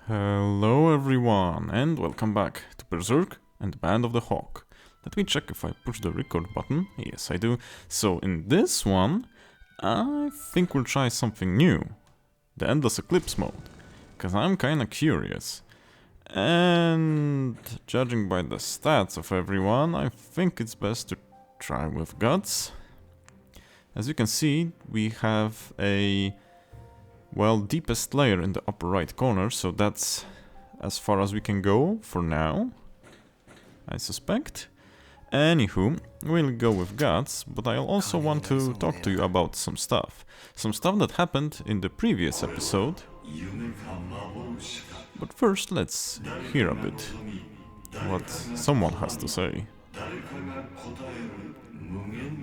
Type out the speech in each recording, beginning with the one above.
Hello everyone, and welcome back to Berserk and the Band of the Hawk. Let me check if I push the record button. Yes, I do. So in this one, I think we'll try something new. The Endless Eclipse mode. Because I'm kinda curious. And judging by the stats of everyone, I think it's best to try with Guts. As you can see, we have a deepest layer in the upper right corner, so that's as far as we can go for now, I suspect. Anywho, we'll go with Guts, but I also want to talk to you about some stuff. Some stuff that happened in the previous episode. But first, let's hear a bit what someone has to say.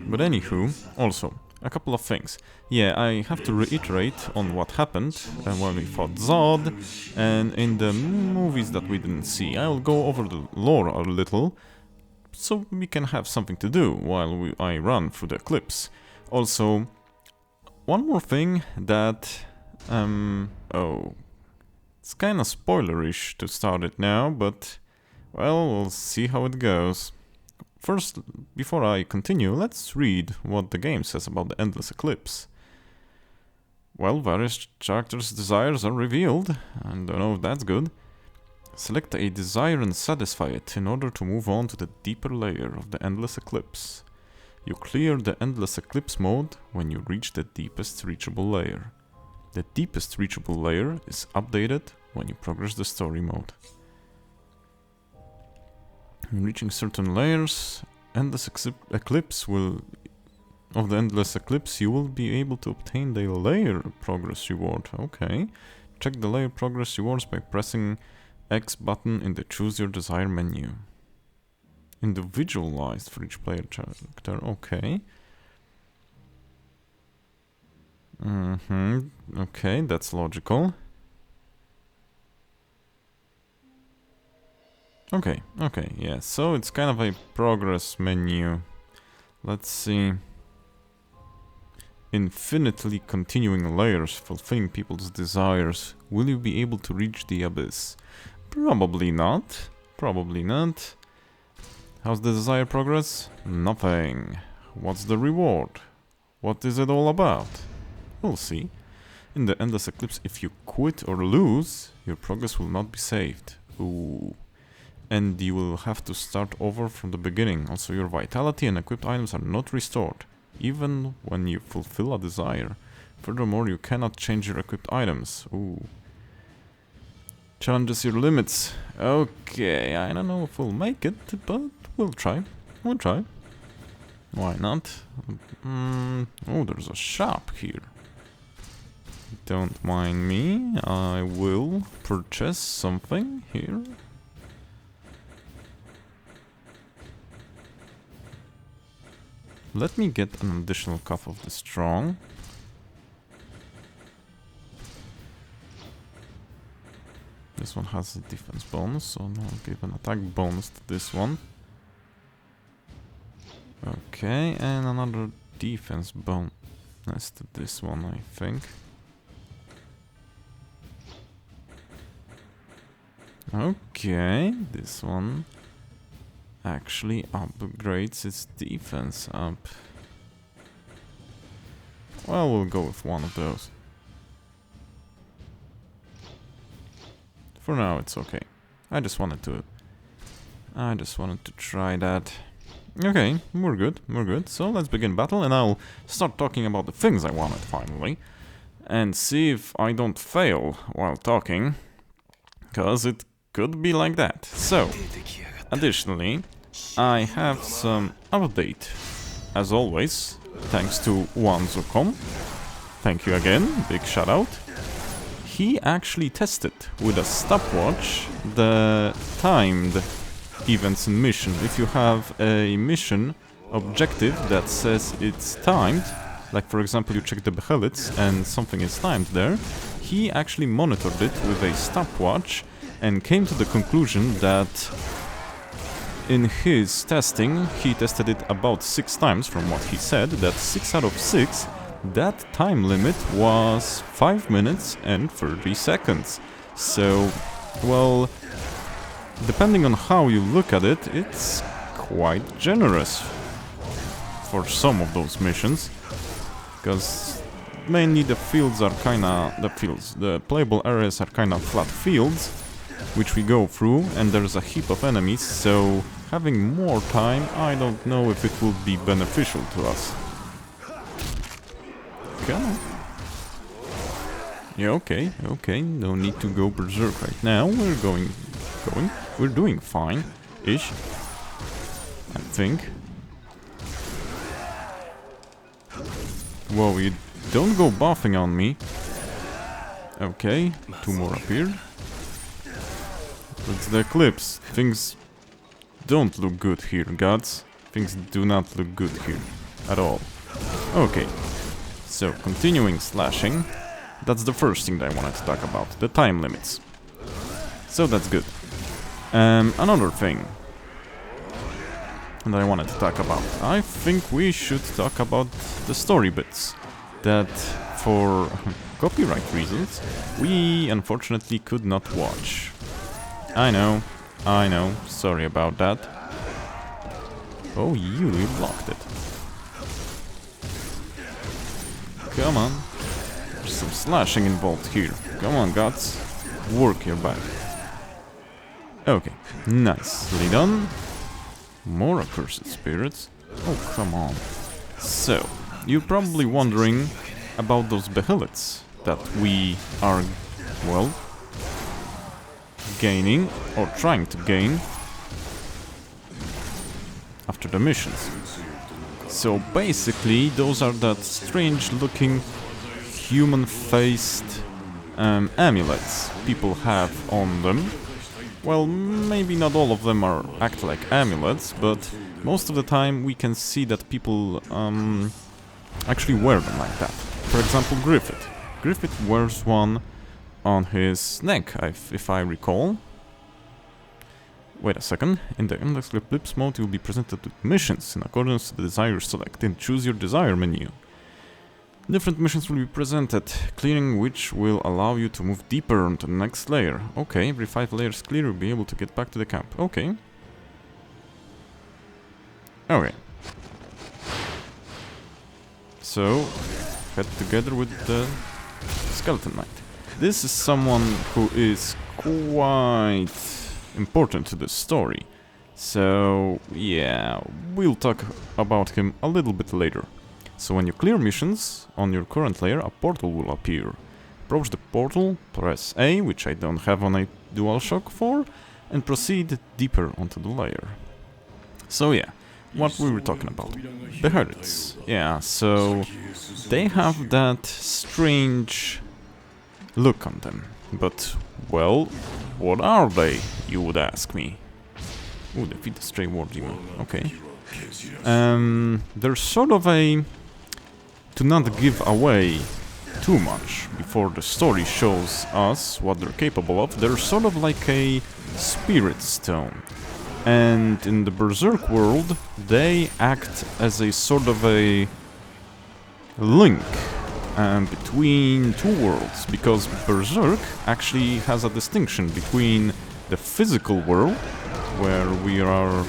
But anywho, also, a couple of things. Yeah, I have to reiterate on what happened when we fought Zodd, and in the movies that we didn't see. I'll go over the lore a little, so we can have something to do while I run through the Eclipse. Also, one more thing that... it's kinda spoilerish to start it now, but... well, we'll see how it goes. First, before I continue, let's read what the game says about the Endless Eclipse. Well, various characters' desires are revealed. I don't know if that's good. Select a desire and satisfy it in order to move on to the deeper layer of the Endless Eclipse. You clear the Endless Eclipse mode when you reach the deepest reachable layer. The deepest reachable layer is updated when you progress the story mode. In reaching certain layers, Endless Eclipse of the Endless Eclipse, you will be able to obtain the layer progress reward. Okay. Check the layer progress rewards by pressing X button in the Choose Your Desire menu. Individualized for each player character. Okay. Okay, that's logical. Okay, yeah, so it's kind of a progress menu. Let's see. Infinitely continuing layers, fulfilling people's desires. Will you be able to reach the abyss? Probably not. Probably not. How's the desire progress? Nothing. What's the reward? What is it all about? We'll see. In the Endless Eclipse, if you quit or lose, your progress will not be saved. Ooh. And you will have to start over from the beginning. Also, your vitality and equipped items are not restored, even when you fulfill a desire. Furthermore, you cannot change your equipped items. Ooh. Challenges your limits. Okay, I don't know if we'll make it, but we'll try. We'll try. Why not? Oh, there's a shop here. Don't mind me. I will purchase something here. Let me get an additional cup of the strong. This one has a defense bonus, so I'll give an attack bonus to this one. Okay, and another defense bonus to this one, I think. Okay, this one actually upgrades its defense up. Well, we'll go with one of those. For now, it's okay. I just wanted to try that. Okay, we're good. So let's begin battle, and I'll start talking about the things I wanted finally, and see if I don't fail while talking, cause it could be like that. So, additionally, I have some update, as always, thanks to Wanzukom. Thank you again, big shout out. He actually tested with a stopwatch the timed events and mission. If you have a mission objective that says it's timed, like for example you check the Behelits and something is timed there, he actually monitored it with a stopwatch and came to the conclusion that in his testing, he tested it about 6 times from what he said, that 6 out of 6, that time limit was 5 minutes and 30 seconds. So, well, depending on how you look at it, it's quite generous for some of those missions, because mainly the fields are kinda... the playable areas are kinda flat fields, which we go through, and there's a heap of enemies, so having more time, I don't know if it will be beneficial to us. Come on. Yeah, okay, no need to go berserk right now, we're doing fine-ish, I think. Whoa, you don't go buffing on me. Okay, 2 more appeared. It's the Eclipse. Things don't look good here, gods. Things do not look good here at all. Okay, so continuing slashing. That's the first thing that I wanted to talk about, the time limits. So that's good. Another thing that I wanted to talk about. I think we should talk about the story bits that, for copyright reasons, we unfortunately could not watch. I know, sorry about that. Oh, you blocked it. Come on. There's some slashing involved here. Come on, gods. Work your back. Okay, nicely done. More accursed spirits. Oh, come on. So, you're probably wondering about those Behelits that we are, well, gaining, or trying to gain, after the missions. So basically, those are that strange-looking, human-faced amulets people have on them. Well, maybe not all of them act like amulets, but most of the time we can see that people actually wear them like that. For example, Griffith. Griffith wears one on his neck, if I recall. Wait a second. In the Endless Eclipse mode, you'll be presented with missions in accordance to the desires selected. Choose your desire menu. Different missions will be presented, clearing which will allow you to move deeper onto the next layer. Okay, every 5 layers clear, you'll be able to get back to the camp. Okay. Okay. So, head together with the Skeleton Knight. This is someone who is quite important to the story. So, yeah, we'll talk about him a little bit later. So when you clear missions on your current layer, a portal will appear. Approach the portal, press A, which I don't have on a DualShock 4, and proceed deeper onto the layer. So yeah, what we were talking about. Behelits. Yeah, so they have that strange look on them. But, well, what are they, you would ask me? Ooh, defeat the stray war demon. Okay. There's sort of a... To not give away too much before the story shows us what they're capable of, they're sort of like a spirit stone. And in the Berserk world, they act as a sort of a link between two worlds, because Berserk actually has a distinction between the physical world, where we are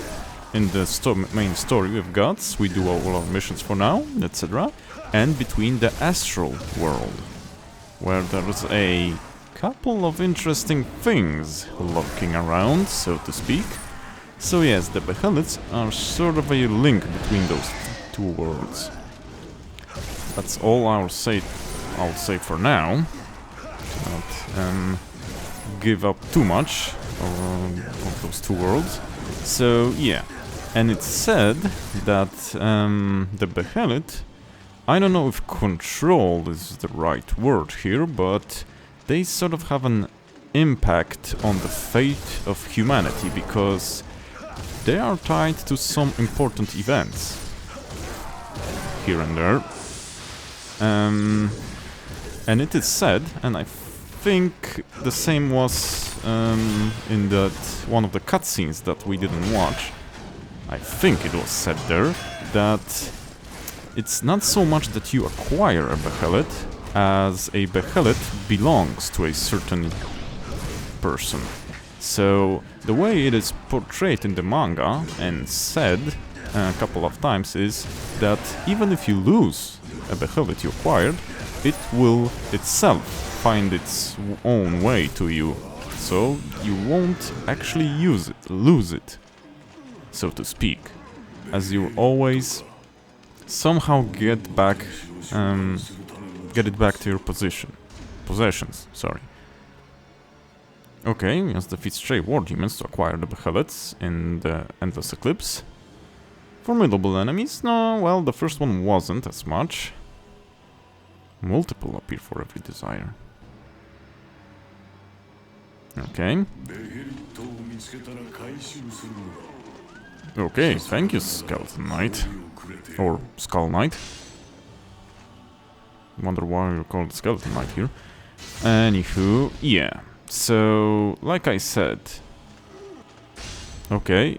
in the main story with gods, we do all our missions for now, etc., and between the astral world, where there's a couple of interesting things lurking around, so to speak. So yes, the Behelits are sort of a link between those two worlds. That's all I'll say for now. Not give up too much of those two worlds. So yeah, and it's said that the Behelit, I don't know if control is the right word here, but they sort of have an impact on the fate of humanity, because they are tied to some important events here and there. And it is said, and I think the same was in that one of the cutscenes that we didn't watch, I think it was said there, that it's not so much that you acquire a Behelit, as a Behelit belongs to a certain person. So the way it is portrayed in the manga and said a couple of times is that even if you lose a Behelit you acquired, it will itself find its own way to you. So you won't actually lose it, so to speak, as you always somehow get it back to your possessions. Sorry. Okay, we must defeat stray war demons to acquire the Behelits in the Endless Eclipse. Formidable enemies? No, well, the first one wasn't as much. Multiple appear for every desire. Okay. Okay, thank you, Skeleton Knight. Or Skull Knight. Wonder why you're called Skeleton Knight here. Anywho, yeah. So, like I said... Okay,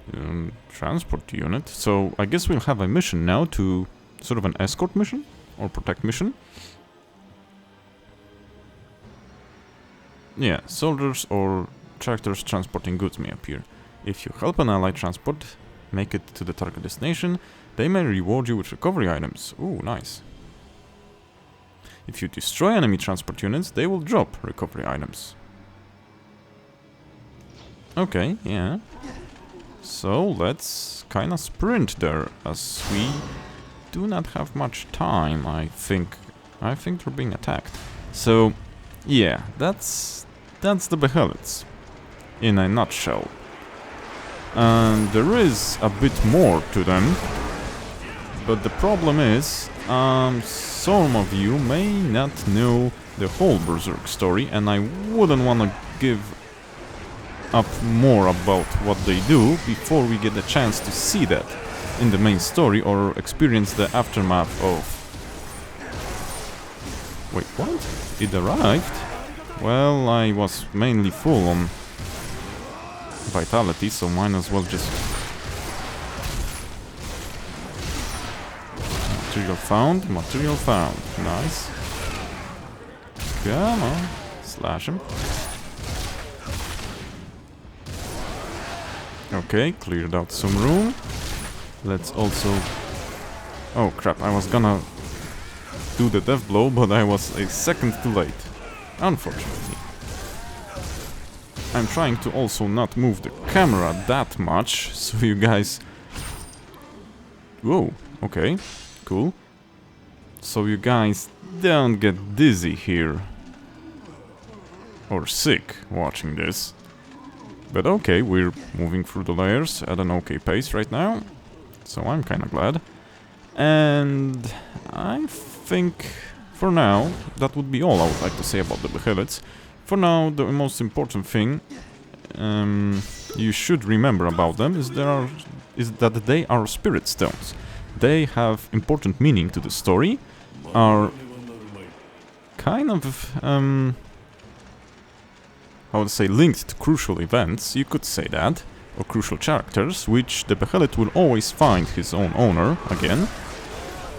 transport unit. So, I guess we'll have a mission now to... Sort of an escort mission? Or protect mission? Yeah, soldiers or tractors transporting goods may appear. If you help an ally transport, make it to the target destination, they may reward you with recovery items. Ooh, nice. If you destroy enemy transport units, they will drop recovery items. Okay, yeah. So let's kinda sprint there, as we do not have much time, I think. I think they're being attacked. So, yeah, that's the Behelits in a nutshell. And there is a bit more to them, but the problem is, some of you may not know the whole Berserk story, and I wouldn't want to give up more about what they do before we get a chance to see that in the main story or experience the aftermath of... Wait, what? It arrived? Well, I was mainly full on vitality, so might as well just... Material found, material found. Nice. Come on, slash him. Okay, cleared out some room. Let's also... Oh crap, I was gonna do the death blow, but I was a second too late. Unfortunately. I'm trying to also not move the camera that much, so you guys... Whoa, okay, cool. So you guys don't get dizzy here. Or sick watching this. But okay, we're moving through the layers at an okay pace right now. So I'm kinda glad. And I think for now that would be all I would like to say about the Behelits. For now, the most important thing you should remember about them is that they are spirit stones. They have important meaning to the story, are kind of I would say linked to crucial events, you could say that, or crucial characters, which the Behelit will always find his own owner again,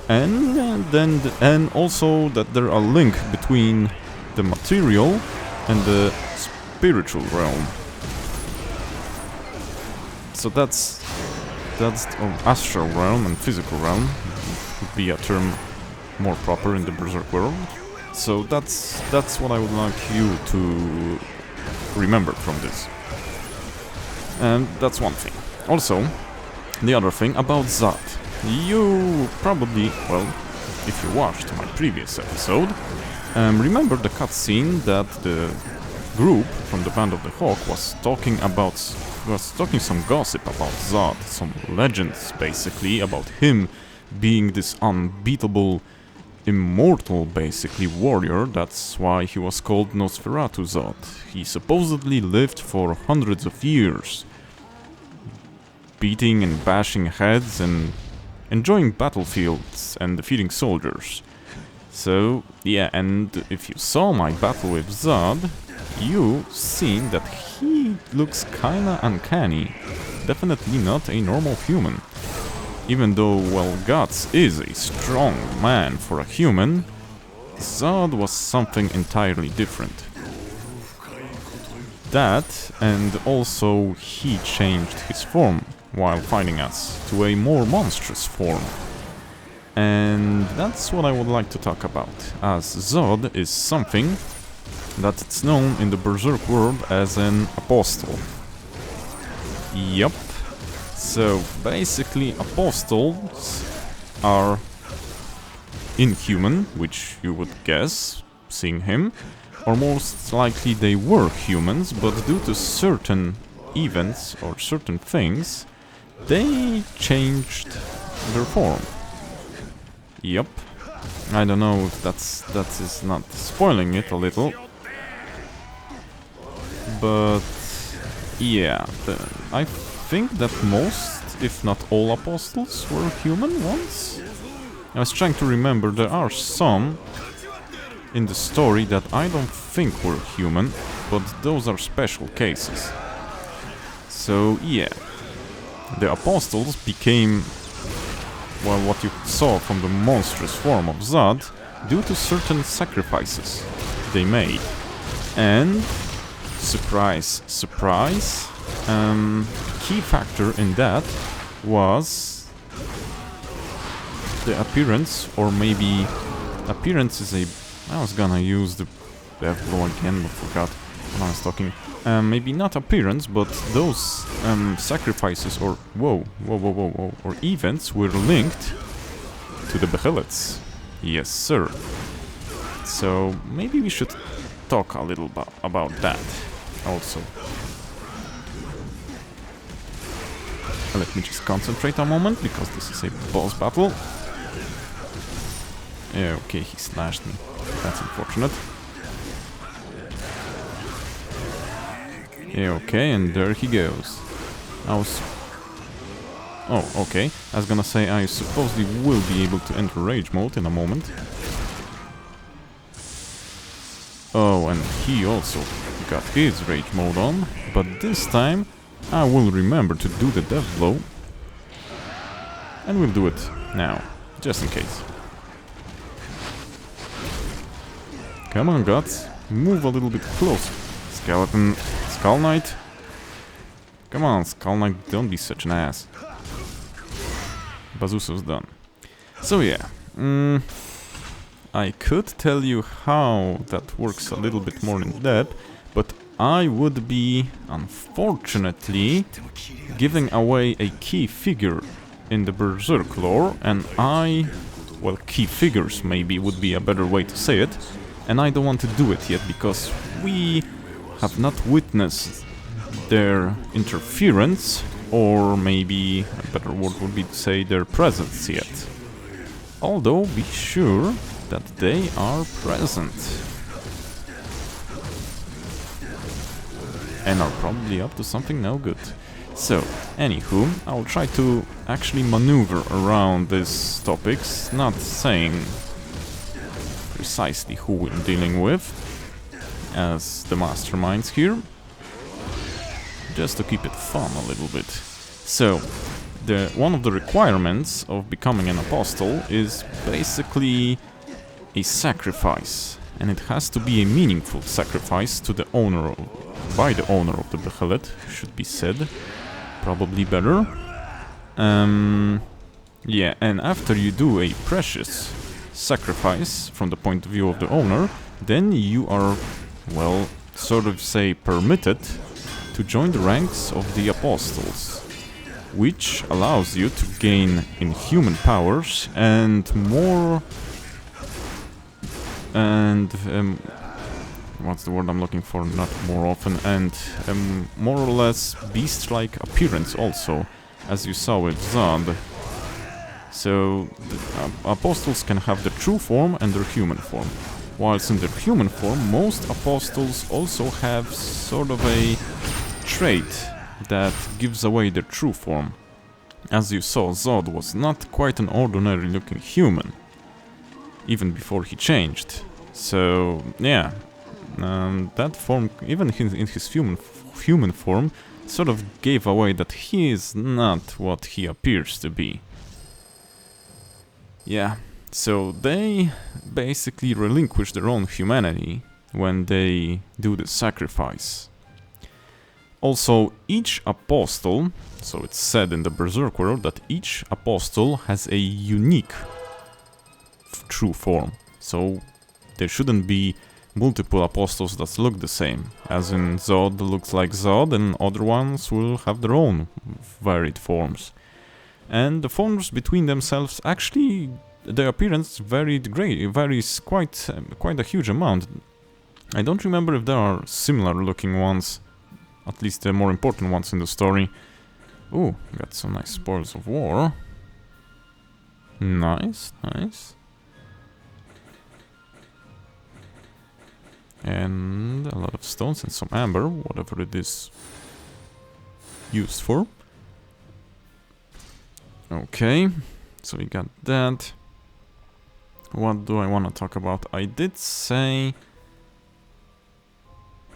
and also that there are a link between the material and the spiritual realm. So that's astral realm and physical realm would be a term more proper in the Berserk world. So that's what I would like you to remember from this. And that's one thing. Also, the other thing about Zodd. You probably, well, if you watched my previous episode, remember the cutscene that the group from the Band of the Hawk was talking some gossip about Zodd, some legends basically about him being this unbeatable, immortal basically warrior. That's why he was called Nosferatu Zodd. He supposedly lived for hundreds of years, beating and bashing heads and enjoying battlefields and defeating soldiers. So, yeah, and if you saw my battle with Zodd, you've seen that he looks kinda uncanny. Definitely not a normal human. Even though, well, Guts is a strong man for a human, Zodd was something entirely different. that, and also he changed his form while fighting us to a more monstrous form. And that's what I would like to talk about, as Zodd is something that it's known in the Berserk world as an apostle. Yup. So basically apostles are inhuman, which you would guess, seeing him, or most likely they were humans, but due to certain events or certain things, they changed their form. Yup. I don't know if that is not spoiling it a little, but yeah, I think that most, if not all, apostles were human once. I was trying to remember, there are some in the story that I don't think were human, but those are special cases. So yeah, the apostles became, well, what you saw from the monstrous form of Zodd due to certain sacrifices they made. And surprise, surprise, key factor in that was the appearance, or maybe appearance is a... I was gonna use the death blow again, but forgot when I was talking. Maybe not appearance, but those sacrifices or or events were linked to the Behelits. Yes, sir. So maybe we should talk a little about that also. Let me just concentrate a moment, because this is a boss battle. Yeah, okay, he slashed me. That's unfortunate. Yeah, okay, and there he goes. Oh, okay. I was gonna say, I supposedly will be able to enter rage mode in a moment. Oh, and he also got his rage mode on, but this time I will remember to do the death blow. And we'll do it now, just in case. Come on, guts. Move a little bit closer. Skeleton. Skull Knight. Come on, Skull Knight, don't be such an ass. Bazoosa's done. So yeah. I could tell you how that works a little bit more in depth, but I would be, unfortunately, giving away a key figure in the Berserk lore, and well, key figures maybe would be a better way to say it, and I don't want to do it yet because we have not witnessed their interference, or maybe a better word would be to say their presence yet. Although, be sure that they are present. And are probably up to something no good. So, anywho, I'll try to actually maneuver around these topics, not saying precisely who we're dealing with, as the masterminds here, just to keep it fun a little bit. So, one of the requirements of becoming an apostle is basically a sacrifice, and it has to be a meaningful sacrifice to the owner, by the owner of the Behelit, should be said, probably better. Yeah, and after you do a precious sacrifice from the point of view of the owner, then you are, well, sort of say permitted to join the ranks of the apostles, which allows you to gain inhuman powers and more... and... what's the word I'm looking for? Not more often, and more or less beast-like appearance also, as you saw with Zodd. So, the apostles can have their true form and their human form. Whilst in their human form, most apostles also have sort of a trait that gives away their true form. As you saw, Zodd was not quite an ordinary looking human, even before he changed. So, yeah, that form, even in his human form, sort of gave away that he is not what he appears to be. Yeah, so they basically relinquish their own humanity when they do the sacrifice. Also, each apostle, so it's said in the Berserk world that each apostle has a unique true form. So there shouldn't be multiple apostles that look the same. As in Zodd looks like Zodd and other ones will have their own varied forms. And the forms between themselves actually, their appearance varies quite a huge amount. I don't remember if there are similar looking ones. At least the more important ones in the story. Ooh, got some nice spoils of war. Nice, nice. And a lot of stones and some amber, whatever it is used for. Okay, so we got that. What do I want to talk about? I did say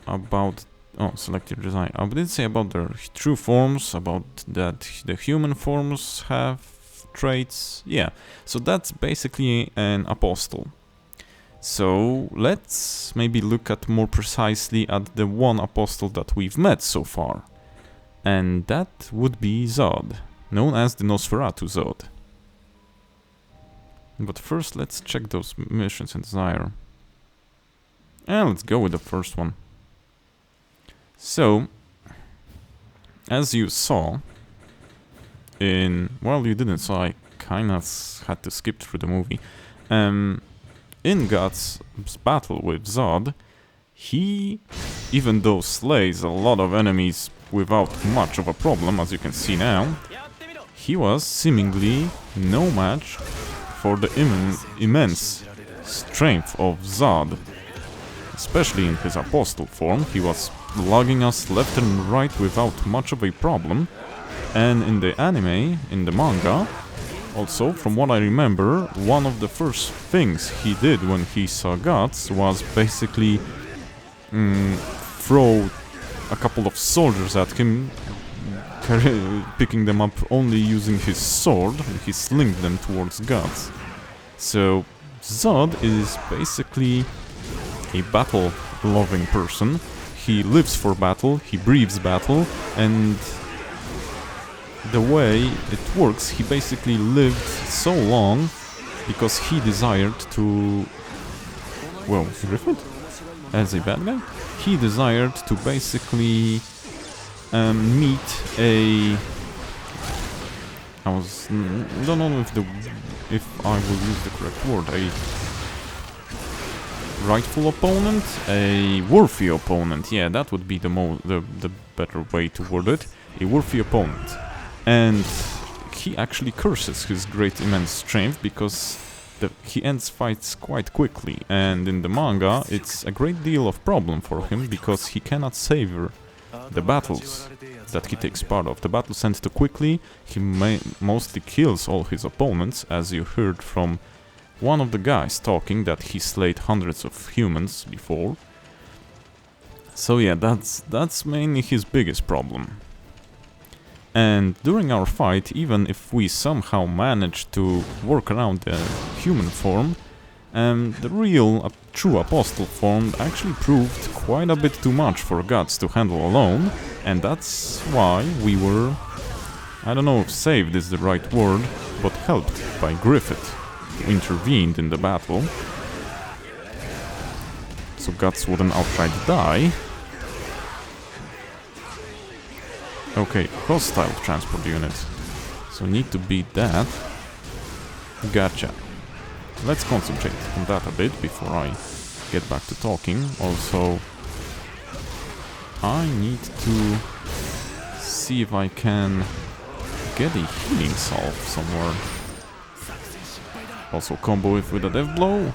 about... Oh, select your design. I did say about their true forms, about that the human forms have traits. Yeah, so that's basically an apostle. So let's maybe look at more precisely at the one apostle that we've met so far. And that would be Zodd, known as the Nosferatu Zodd. But first let's check those missions and desire. And let's go with the first one. So, as you saw in... Well, you didn't, so I kind of had to skip through the movie. In God's battle with Zodd, he, even though slays a lot of enemies without much of a problem, as you can see now, he was seemingly no match for the immense strength of Zodd. Especially in his apostle form, he was lugging us left and right without much of a problem. And in the anime, in the manga, also, from what I remember, one of the first things he did when he saw gods was basically throw a couple of soldiers at him, picking them up only using his sword, and he slinged them towards gods. So, Zodd is basically a battle-loving person. He lives for battle, he breathes battle, and the way it works, he basically lived so long because he desired to... Well, Griffith? As a bad guy? He desired to basically meet a... don't know if I will use the correct word. A rightful opponent? A worthy opponent. Yeah, that would be the better way to word it. A worthy opponent. And he actually curses his great immense strength because he ends fights quite quickly. And in the manga, it's a great deal of problem for him because he cannot savor the battles that he takes part of. The battles end too quickly. He mostly kills all his opponents, as you heard from one of the guys talking that he slayed hundreds of humans before. So yeah, that's mainly his biggest problem. And during our fight, even if we somehow managed to work around the human form, the real true apostle form actually proved quite a bit too much for gods to handle alone, and that's why we were, I don't know if saved is the right word, but helped by Griffith, who intervened in the battle, so gods wouldn't outright die. Okay, hostile transport unit. So need to beat that. Gotcha. Let's concentrate on that a bit before I get back to talking. Also, I need to see if I can get a healing salve somewhere. Also combo it with a death blow.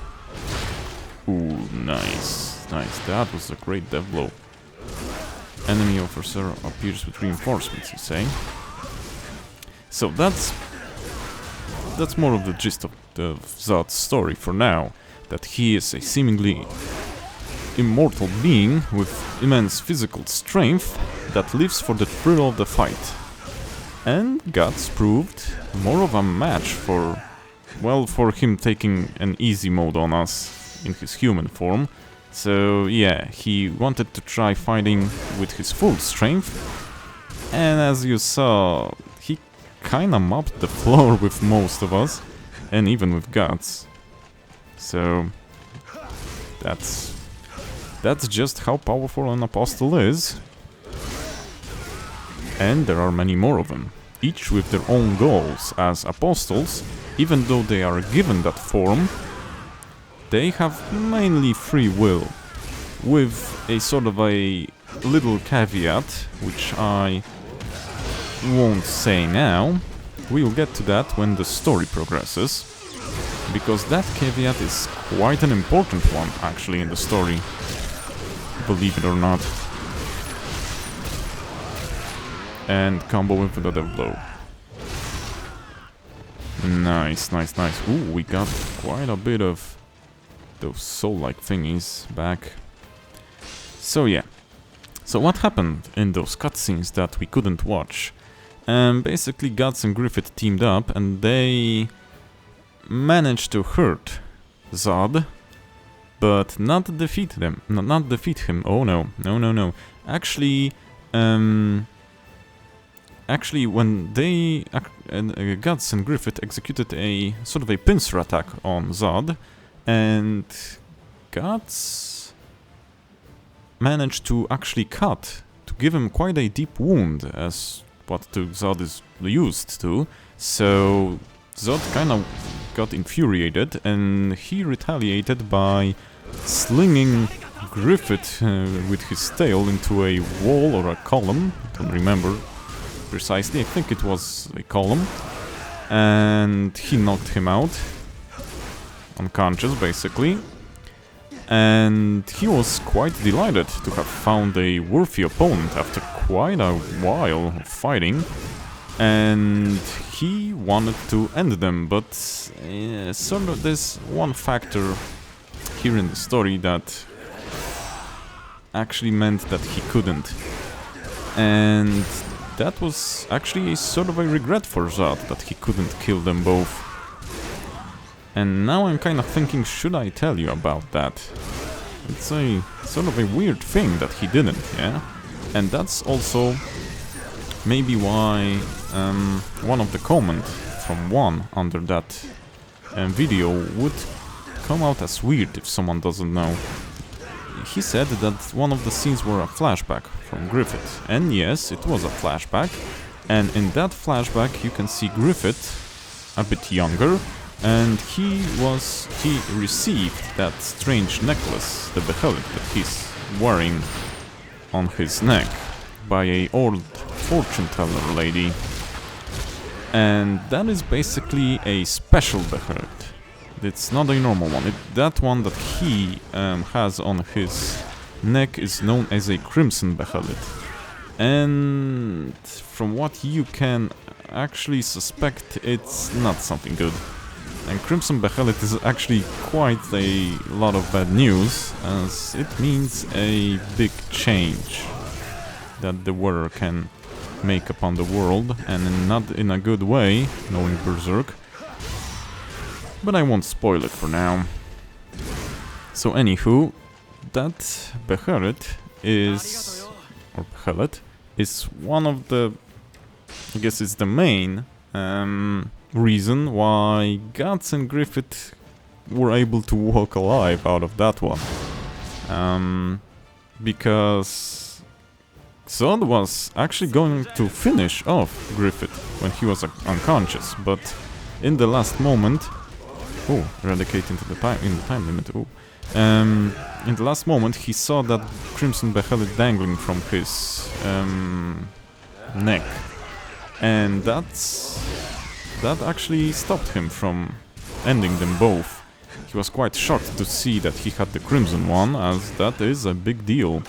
Ooh, nice. Nice. That was a great death blow. Enemy officer appears with reinforcements, you say? So that's more of the gist of Zodd's story for now. That he is a seemingly immortal being with immense physical strength that lives for the thrill of the fight. And gods proved more of a match for, well, for him taking an easy mode on us in his human form, So yeah, he wanted to try fighting with his full strength, and as you saw, he kinda mopped the floor with most of us, and even with Guts. So that's just how powerful an apostle is. And there are many more of them, each with their own goals. As apostles, even though they are given that form, they have mainly free will, with a sort of a little caveat, which I won't say now. We'll get to that when the story progresses, because that caveat is quite an important one, actually, in the story, believe it or not. And combo with the death blow. Nice, nice, nice. Ooh, we got quite a bit of those soul-like thingies back. So yeah. So what happened in those cutscenes that we couldn't watch? Basically, Guts and Griffith teamed up, and they managed to hurt Zodd, but not defeat them. Not defeat him. Oh no, no, no, no. Actually, when they Guts and Griffith executed a sort of a pincer attack on Zodd, and Guts managed to actually to give him quite a deep wound, as what Zodd is used to. So Zodd kind of got infuriated, and he retaliated by slinging Griffith with his tail into a wall or a column. I don't remember precisely, I think it was a column, and he knocked him out, unconscious basically, and he was quite delighted to have found a worthy opponent after quite a while of fighting, and he wanted to end them, but sort of there's one factor here in the story that actually meant that he couldn't, and that was actually sort of a regret for Zodd, that he couldn't kill them both. And now I'm kind of thinking, should I tell you about that? It's a sort of a weird thing that he didn't, yeah? And that's also maybe why one of the comments from one under that video would come out as weird if someone doesn't know. He said that one of the scenes were a flashback from Griffith, and yes, it was a flashback, and in that flashback you can see Griffith a bit younger, and he received that strange necklace, the Behelit, that he's wearing on his neck by a old fortune teller lady, and that is basically a special Behelit. It's not a normal one. That one that he has on his neck is known as a Crimson Behelit. And from what you can actually suspect, it's not something good. And Crimson Behelit is actually quite a lot of bad news, as it means a big change that the wearer can make upon the world, and not in a good way, knowing Berserk. But I won't spoil it for now. So anywho, that Behelit is one of the, I guess it's the main reason why Guts and Griffith were able to walk alive out of that one. Because Zodd was actually going to finish off Griffith when he was unconscious, but in the last moment, eradicate into the time limit. In the last moment, he saw that Crimson Behelit dangling from his neck, and that actually stopped him from ending them both. He was quite shocked to see that he had the Crimson one, as that is a big deal.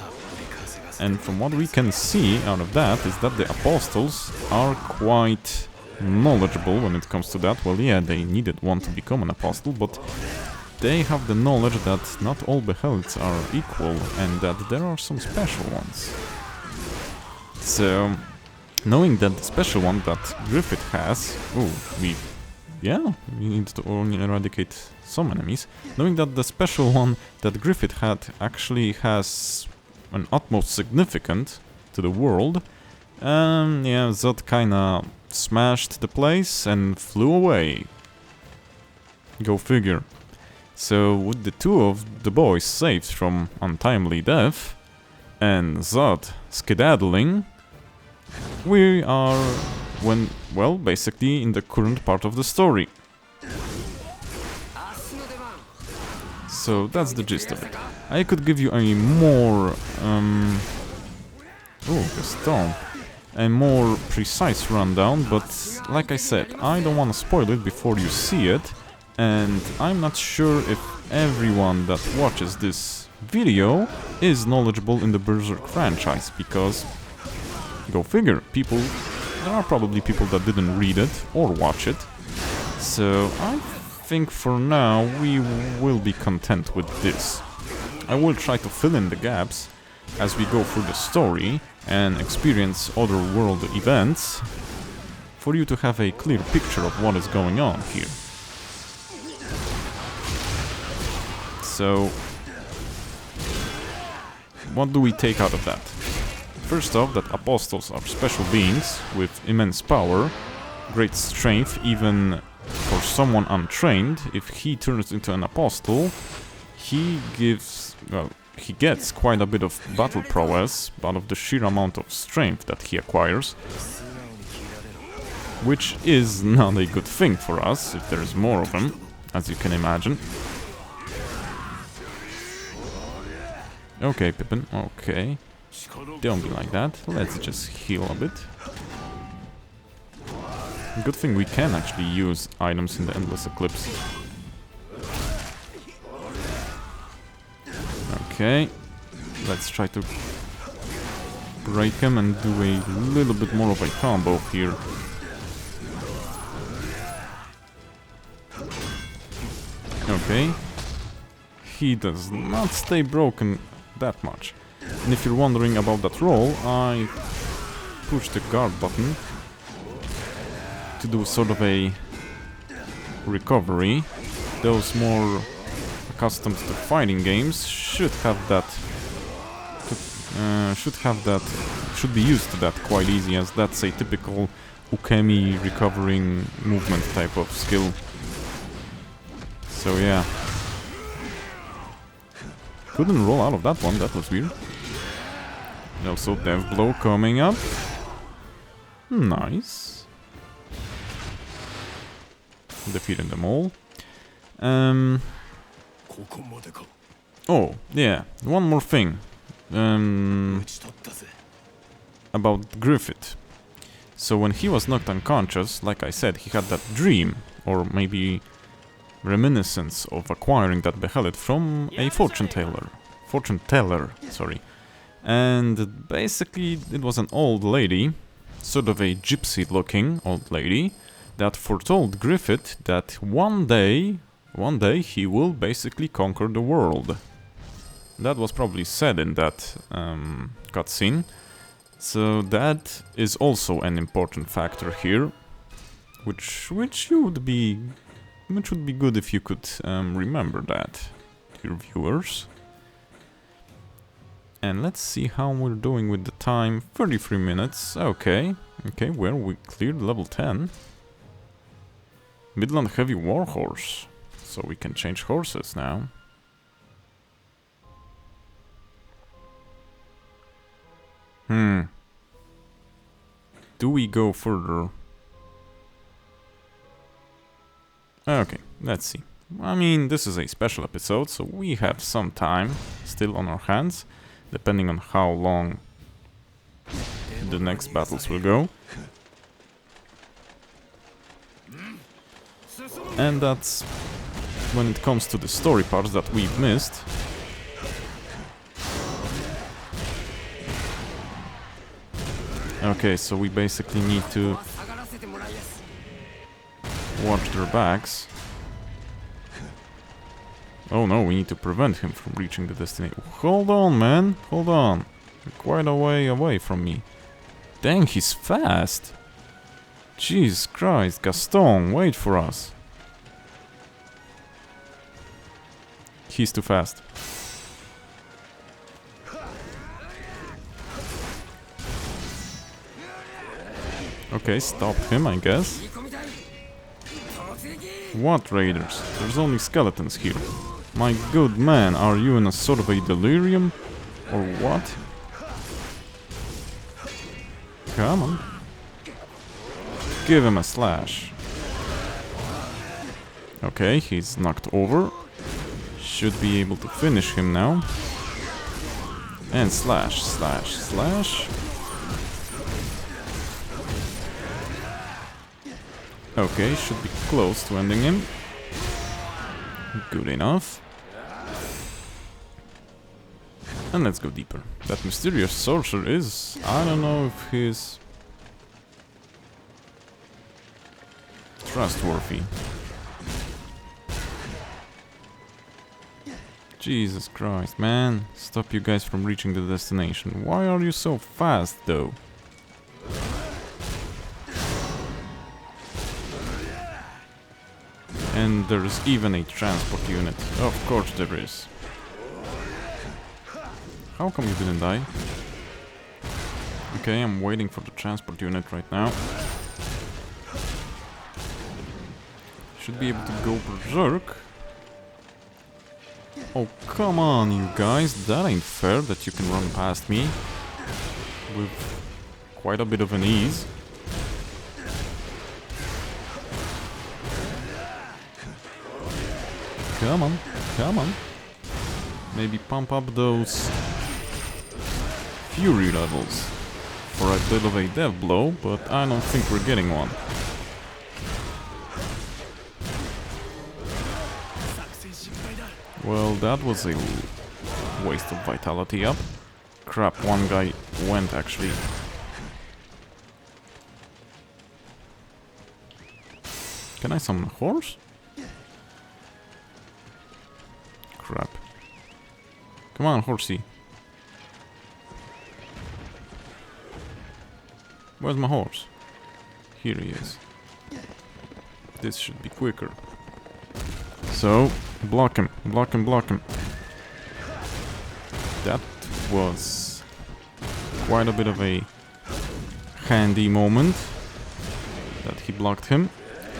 And from what we can see out of that is that the Apostles are quite knowledgeable when it comes to that. Well, yeah, they needed one to become an apostle, but they have the knowledge that not all Behelits are equal, and that there are some special ones. So, knowing that the special one that Griffith has, we need to only eradicate some enemies, knowing that the special one that Griffith had actually has an utmost significance to the world. Yeah, Zodd kinda smashed the place and flew away. Go figure. So, with the two of the boys saved from untimely death, and Zodd skedaddling, we are, well, basically in the current part of the story. So, that's the gist of it. I could give you a more, Gaston. A more precise rundown, but like I said, I don't want to spoil it before you see it, and I'm not sure if everyone that watches this video is knowledgeable in the Berserk franchise, because, go figure, there are probably people that didn't read it or watch it, so I think for now we will be content with this. I will try to fill in the gaps as we go through the story and experience other world events for you to have a clear picture of what is going on here. So, what do we take out of that? First off, that apostles are special beings with immense power, great strength even for someone untrained. If he turns into an apostle, he gets quite a bit of battle prowess out of the sheer amount of strength that he acquires, which is not a good thing for us if there's more of them, as you can imagine. Okay, Pippin, okay. Don't be like that, let's just heal a bit. Good thing we can actually use items in the Endless Eclipse. Okay, let's try to break him and do a little bit more of a combo here. Okay, he does not stay broken that much. And if you're wondering about that roll, I pushed the guard button to do sort of a recovery. Those more accustomed to fighting games should be used to that quite easy, as that's a typical ukemi recovering movement type of skill. So yeah. Couldn't roll out of that one, that was weird. Also Death Blow coming up. Nice. Defeated them all. Oh, yeah, one more thing. About Griffith. So when he was knocked unconscious, like I said, he had that dream, or maybe reminiscence of acquiring that Behelit from a fortune teller, sorry. And basically it was an old lady, sort of a gypsy looking old lady, that foretold Griffith that one day he will basically conquer the world. That was probably said in that cutscene. So that is also an important factor here, which would be good if you could remember that, dear viewers. And let's see how we're doing with the time. 33 minutes. Okay, well, we cleared level 10. Midland Heavy Warhorse. So we can change horses now. Do we go further? Okay, let's see. I mean, this is a special episode, so we have some time still on our hands, depending on how long the next battles will go. And that's when it comes to the story parts that we've missed. Okay, so we basically need to watch their backs. Oh no, we need to prevent him from reaching the destination. Hold on, man, hold on. You're quite a way away from me. Dang, he's fast. Jesus Christ, Gaston, wait for us. He's too fast. Okay, stopped him, I guess. What raiders? There's only skeletons here. My good man, are you in a sort of a delirium? Or what? Come on. Give him a slash. Okay, he's knocked over. Should be able to finish him now. And slash, slash, slash. Okay, should be close to ending him. Good enough. And let's go deeper. That mysterious sorcerer is... I don't know if he's... trustworthy. Jesus Christ, man. Stop you guys from reaching the destination. Why are you so fast, though? And there's even a transport unit. Of course there is. How come you didn't die? Okay, I'm waiting for the transport unit right now. Should be able to go berserk. Oh, come on, you guys. That ain't fair that you can run past me with quite a bit of an ease. Come on, come on. Maybe pump up those fury levels for a bit of a death blow, but I don't think we're getting one. Well, that was a waste of vitality up. Crap, one guy went actually. Can I summon a horse? Crap. Come on, horsey. Where's my horse? Here he is. This should be quicker. So, block him, block him, block him. That was quite a bit of a handy moment that he blocked him.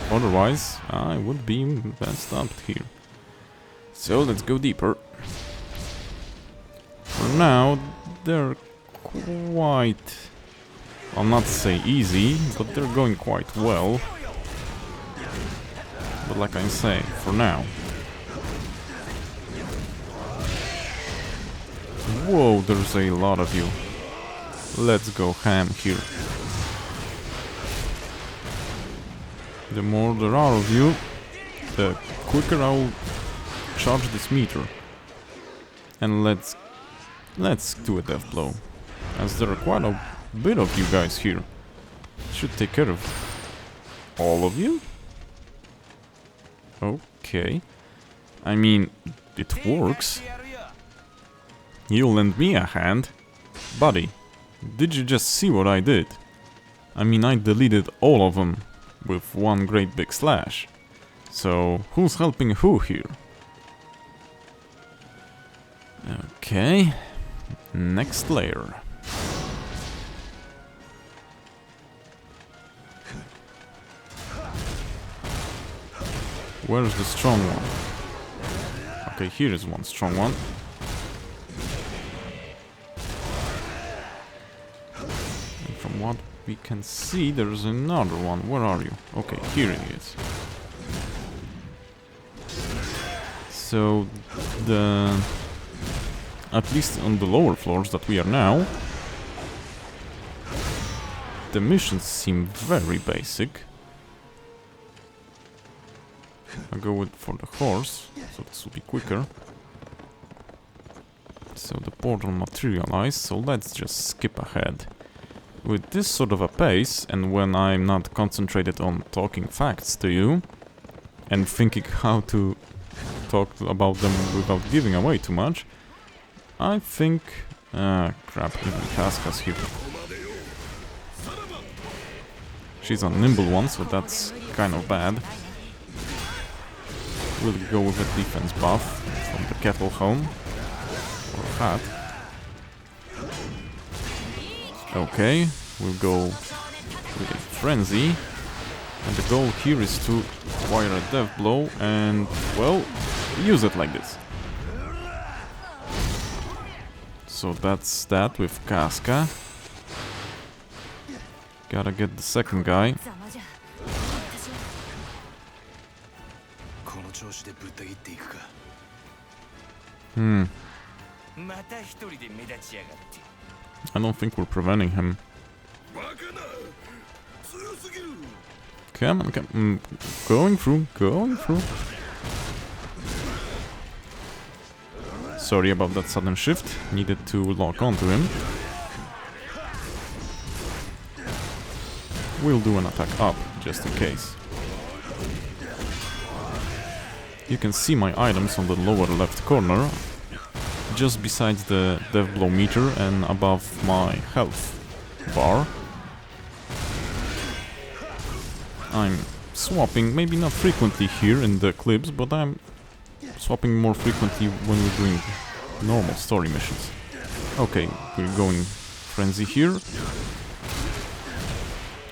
Otherwise, I would be messed up here. So, let's go deeper. For now, they're quite... I'll not say easy, but they're going quite well. But like I say, for now. Whoa, there's a lot of you. Let's go ham here. The more there are of you, the quicker I'll charge this meter. And let's do a death blow. As there are quite a bit of you guys here. Should take care of all of you? Okay. I mean, it works. You lend me a hand. Buddy, did you just see what I did? I mean, I deleted all of them with one great big slash. So, who's helping who here? Okay. Next layer. Where's the strong one? Okay, here is one strong one. And from what we can see, there's another one. Where are you? Okay, here he is. So, at least on the lower floors that we are now, the missions seem very basic. I'll go for the horse, so this will be quicker. So the portal materialized, so let's just skip ahead. With this sort of a pace, and when I'm not concentrated on talking facts to you, and thinking how to talk about them without giving away too much, I think... crap, even Casca's here. She's a nimble one, so that's kind of bad. We'll go with a defense buff from the kettle helm. Or hat. Okay, we'll go with a frenzy. And the goal here is to acquire a death blow and, well, use it like this. So that's that with Casca. Gotta get the second guy. I don't think we're preventing him. Come on, come on. Going through, going through. Sorry about that sudden shift. Needed to lock onto him. We'll do an attack up, just in case. You can see my items on the lower left corner, just besides the death blow meter and above my health bar. I'm swapping, maybe not frequently here in the Eclipse, but I'm swapping more frequently when we're doing normal story missions. Okay, we're going frenzy here.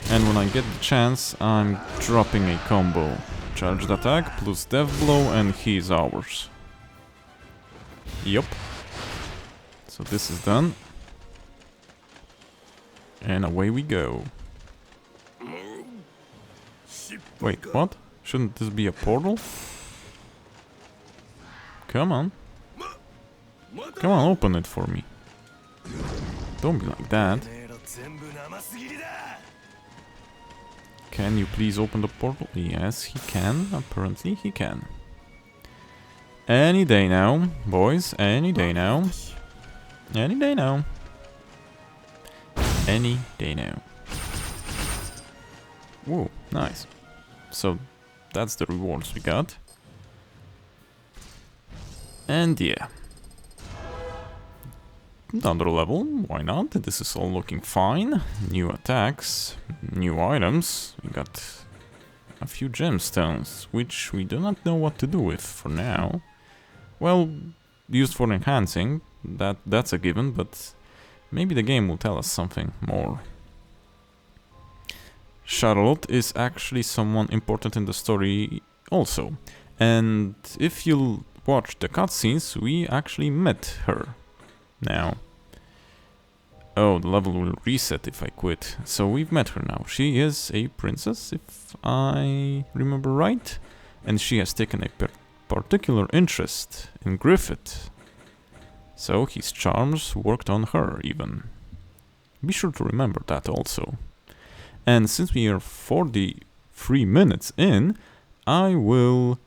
And when I get the chance, I'm dropping a combo. Charged attack plus death blow and he's ours. Yup. So this is done. And away we go. Wait, what? Shouldn't this be a portal? Come on. Come on, open it for me. Don't be like that. Can you please open the portal? Yes, he can. Apparently he can. Any day now, boys. Any day now. Any day now. Any day now. Whoa, nice. So, that's the rewards we got. And yeah. Another level, why not? This is all looking fine. New attacks, new items. We got a few gemstones, which we do not know what to do with for now. Well, used for enhancing, that's a given, but maybe the game will tell us something more. Sataroth is actually someone important in the story also. And if you'll watch the cutscenes, we actually met her. Now, oh, the level will reset if I quit. So we've met her now. She is a princess, if I remember right. And she has taken a particular interest in Griffith. So his charms worked on her, even. Be sure to remember that also. And since we are 43 minutes in, I will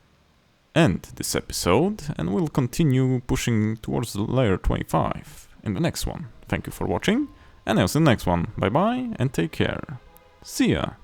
end this episode and we'll continue pushing towards the layer 25 in the next one. Thank you for watching, and I'll see you in the next one. Bye bye and take care. See ya!